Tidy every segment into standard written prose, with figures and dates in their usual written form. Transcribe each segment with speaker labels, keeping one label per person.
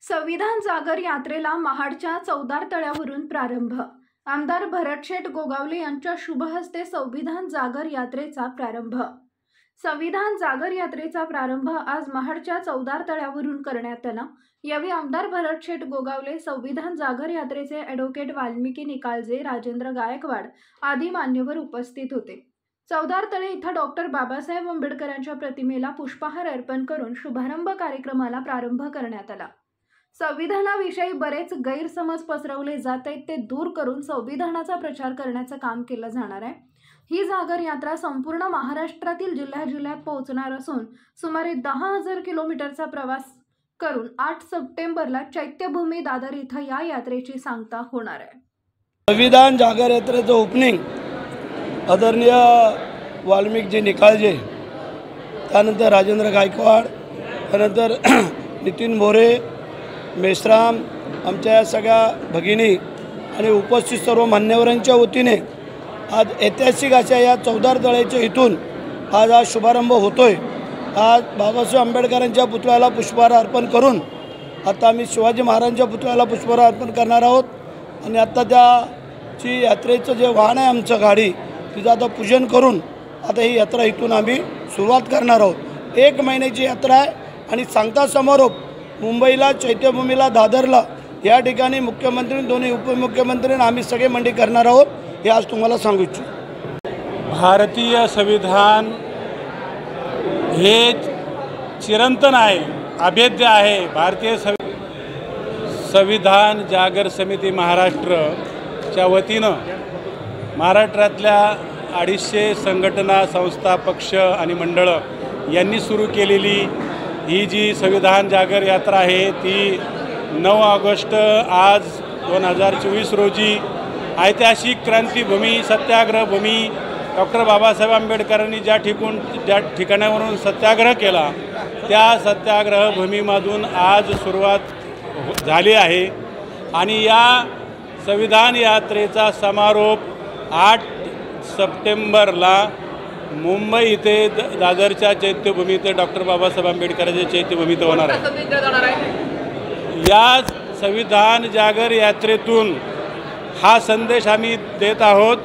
Speaker 1: संविधान जागर यात्रेला महाडच्या चौदार तळ्यावरून प्रारंभ। आमदार भरतशेठ गोगावले यांच्या शुभ हस्ते संविधान जागर यात्रेचा प्रारंभ। संविधान जागर यात्रेचा प्रारंभ आज महाडच्या चौदार तळ्यावरून करण्यात आला। यावेळी आमदार भरतशेठ गोगावले, संविधान जागर यात्रेचे ॲडव्होकेट वाल्मिकी निकालजे, राजेंद्र गायकवाड आदी मान्यवर उपस्थित होते। चौदार तळे इथं डॉक्टर बाबासाहेब आंबेडकरांच्या प्रतिमेला पुष्पहार अर्पण करून शुभारंभ कार्यक्रमाला प्रारंभ करण्यात आला। संविधानाविषयी बरेच गैरसमज पसरवले जात आहेत, ते दूर करून संविधानाचा प्रचार करण्याचं काम केलं जाणार आहे। ही जागर यात्रा संपूर्ण महाराष्ट्रातील जिल्ह्यात पोहोचणार असून सुमारे 10,000 किलोमीटरचा प्रवास करून 8 सप्टेंबरला चैत्यभूमी दादर इथं या यात्रेची सांगता होणार आहे।
Speaker 2: संविधान जागर यात्रेचं ओपनिंग आदरणीय वाल्मिकजी निकाळजे, त्यानंतर राजेंद्र गायकवाड, त्यानंतर नितीन मोरे, मेश्राम, आमच्या सगळ्या भगिनी आणि उपस्थित सर्व मान्यवरांच्या वतीने आज ऐतिहासिक अशा या चौदार तळ्याच्या इथून आज हा शुभारंभ होतोय। आज बाबासाहेब आंबेडकरांच्या पुतळ्याला पुष्पहार अर्पण करून आता आम्ही शिवाजी महाराजांच्या पुतळ्याला पुष्पहार अर्पण करणार आहोत आणि आता त्याची यात्रेचं जे वाहन आहे आमचं गाडी, तिचं आता पूजन करून आता ही यात्रा इथून आम्ही सुरुवात करणार आहोत। 1 महिन्याची यात्रा आहे आणि सांगता समारोप मुंबईला, चैत्यभूमीला, दादरला या ठिकाणी मुख्यमंत्री, दोन्ही उपमुख्यमंत्री आम्ही सगळे मंडी करणार आहोत, हे आज तुम्हाला सांगू इच्छितो।
Speaker 3: भारतीय संविधान हे चिरंतन आहे, अभेद्य आहे। भारतीय संविधान जागर समिती महाराष्ट्रच्या वतीनं महाराष्ट्रातल्या 250 संघटना, संस्था, पक्ष आणि मंडळं यांनी सुरू केलेली ही जी संविधान जागर यात्रा आहे ती 9 ऑगस्ट आज 2024 रोजी ऐतिहासिक क्रांतीभूमी, सत्याग्रहभूमी, डॉक्टर बाबासाहेब आंबेडकरांनी ज्या ठिकाणावरून सत्याग्रह केला त्या सत्याग्रहभूमीमधून आज सुरुवात झाली आहे आणि या संविधान यात्रेचा समारोप 8 सप्टेंबरला मुंबई इथे दादरच्या चैत्यभूमीत डॉक्टर बाबासाहेब आंबेडकरांच्या चैत्यभूमीत होणार आहे। या संविधान जागर यात्रेतून हा संदेश आम्ही देत आहोत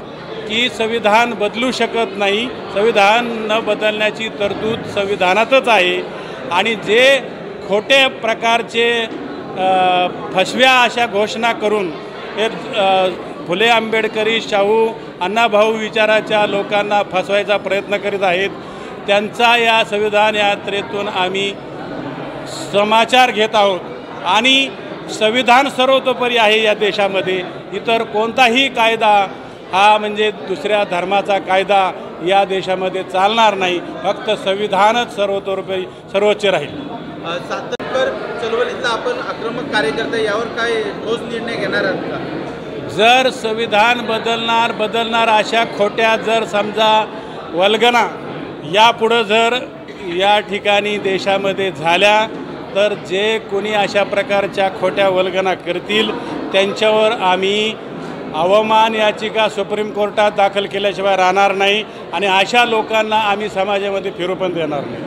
Speaker 3: की संविधान बदलू शकत नाही, संविधान न बदलण्याची तरतूद संविधानातच आहे आणि जे खोटे प्रकारचे फसव्या अशा घोषणा करून हे फुले आंबेडकरी, शाहू, अण्णाभाऊ विचाराच्या लोकांना फसवायचा प्रयत्न करीत आहेत, त्यांचा या संविधान यात्रेतून आम्ही समाचार घेत आहोत आणि संविधान सर्वतोपरी आहे या देशामध्ये। इतर कोणताही कायदा हा म्हणजे दुसऱ्या धर्माचा कायदा या देशामध्ये चालणार नाही, फक्त संविधानच सर्वतोपरी सर्वोच्च राहील।
Speaker 4: सातत्कर चळवळीचा आपण आक्रमक कार्यकर्ता, यावर काय ठोस निर्णय घेणार आहात का?
Speaker 3: जर संविधान बदलणार अशा खोट्या जर समजा वल्गना यापुढं जर या ठिकाणी देशामध्ये झाल्या तर जे कोणी अशा प्रकारच्या खोट्या वल्गना करतील त्यांच्यावर आम्ही अवमान याचिका सुप्रीम कोर्टात दाखल केल्याशिवाय राहणार नाही आणि अशा लोकांना आम्ही समाजामध्ये फिरू पण देणार नाही।